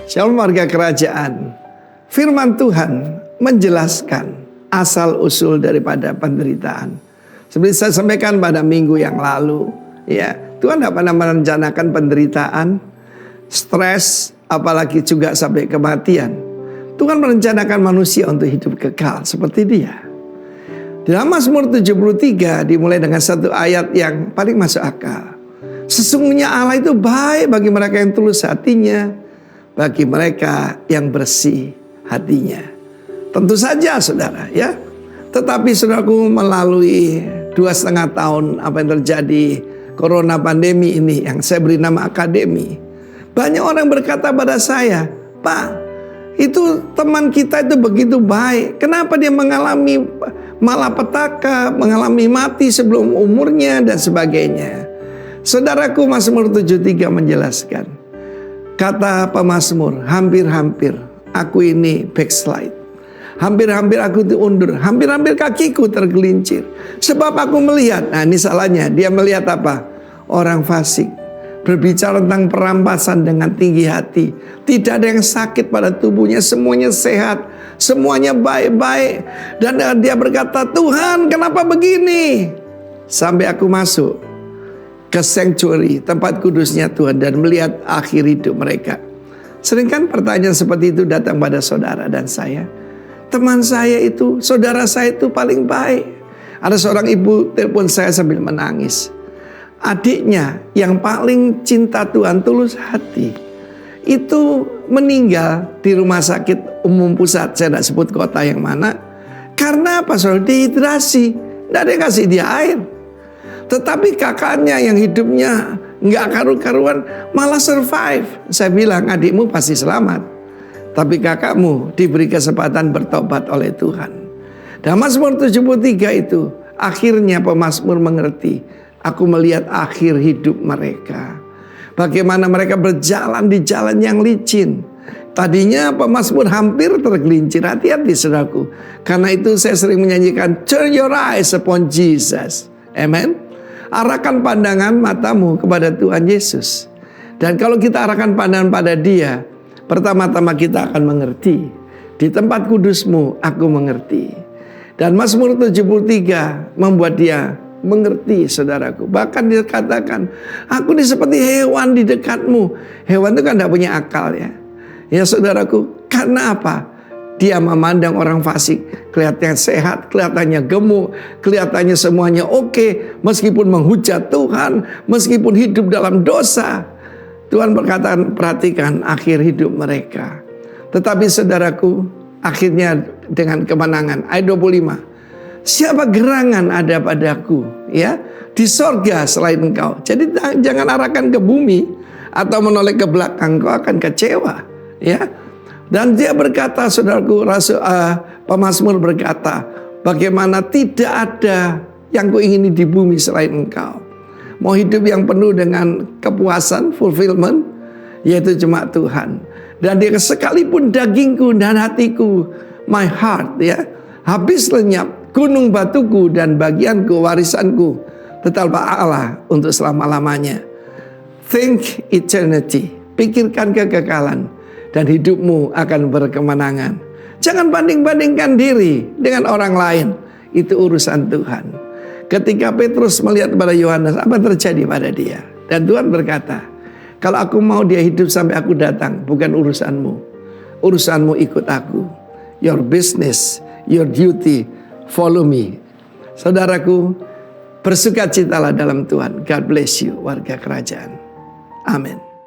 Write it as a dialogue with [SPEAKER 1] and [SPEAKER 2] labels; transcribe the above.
[SPEAKER 1] Shalom warga kerajaan. Firman Tuhan menjelaskan asal-usul daripada penderitaan. Seperti saya sampaikan pada minggu yang lalu, ya, Tuhan tidak pernah merencanakan penderitaan, stres, apalagi juga sampai kematian. Tuhan merencanakan manusia untuk hidup kekal seperti Dia. Di dalam Mazmur 73 dimulai dengan satu ayat yang paling masuk akal. Sesungguhnya Allah itu baik bagi mereka yang tulus hatinya, bagi mereka yang bersih hatinya. Tentu saja saudara, ya. Tetapi saudaraku, melalui 2,5 tahun apa yang terjadi corona pandemi ini, yang saya beri nama akademi, banyak orang berkata pada saya, "Pak, itu teman kita itu begitu baik, kenapa dia mengalami malapetaka, mengalami mati sebelum umurnya dan sebagainya?" Saudaraku, Mazmur 73 menjelaskan, kata pemazmur, hampir-hampir aku ini backslide. Hampir-hampir aku diundur. Hampir-hampir kakiku tergelincir. Sebab aku melihat, nah ini salahnya, dia melihat apa? Orang fasik berbicara tentang perampasan dengan tinggi hati. Tidak ada yang sakit pada tubuhnya, semuanya sehat, semuanya baik-baik. Dan dia berkata, Tuhan kenapa begini? Sampai aku masuk ke sanctuary, tempat kudusnya Tuhan, dan melihat akhir hidup mereka. Sering kan pertanyaan seperti itu datang pada saudara dan saya. Teman saya itu, saudara saya itu paling baik. Ada seorang ibu telepon saya sambil menangis. Adiknya yang paling cinta Tuhan, tulus hati, itu meninggal di rumah sakit umum pusat. Saya tidak sebut kota yang mana. Karena apa? Saudara, dehidrasi. Tidak ada yang kasih dia air. Tetapi kakaknya yang hidupnya nggak karu-karuan malah survive. Saya bilang, adikmu pasti selamat, tapi kakakmu diberi kesempatan bertobat oleh Tuhan. Dan Mazmur 73 itu akhirnya pemazmur mengerti. Aku melihat akhir hidup mereka, bagaimana mereka berjalan di jalan yang licin. Tadinya pemazmur hampir tergelincir. Hati-hati saudaraku. Karena itu saya sering menyanyikan Turn your eyes upon Jesus. Amen. Arahkan pandangan matamu kepada Tuhan Yesus. Dan kalau kita arahkan pandangan pada Dia, pertama-tama kita akan mengerti. Di tempat kudusmu aku mengerti. Dan Mazmur 73 membuat dia mengerti, saudaraku. Bahkan dia katakan, aku ini seperti hewan di dekatmu. Hewan itu kan tidak punya akal, ya. Ya saudaraku, karena apa? Dia memandang orang fasik, kelihatannya sehat, kelihatannya gemuk, kelihatannya semuanya oke, meskipun menghujat Tuhan, meskipun hidup dalam dosa. Tuhan berkata, perhatikan akhir hidup mereka. Tetapi saudaraku, akhirnya dengan kemenangan. Ayat 25. Siapa gerangan ada padaku, ya, di sorga selain engkau. Jadi jangan arahkan ke bumi atau menoleh ke belakang, kau akan kecewa, ya. Dan dia berkata, saudaraku, pemazmur berkata, bagaimana tidak ada yang kuingini di bumi selain engkau. Mau hidup yang penuh dengan kepuasan, fulfillment, yaitu cuma Tuhan. Dan dia sekalipun dagingku dan hatiku, my heart, ya, habis lenyap, gunung batuku dan bagianku, warisanku, tetaplah Allah untuk selama-lamanya. Think eternity, pikirkan kekekalan. Dan hidupmu akan berkemenangan. Jangan banding-bandingkan diri dengan orang lain. Itu urusan Tuhan. Ketika Petrus melihat kepada Yohanes, apa yang terjadi pada dia? Dan Tuhan berkata, kalau aku mau dia hidup sampai aku datang, bukan urusanmu. Urusanmu ikut aku. Your business, your duty, follow me. Saudaraku, bersukacitalah dalam Tuhan. God bless you, warga kerajaan. Amin.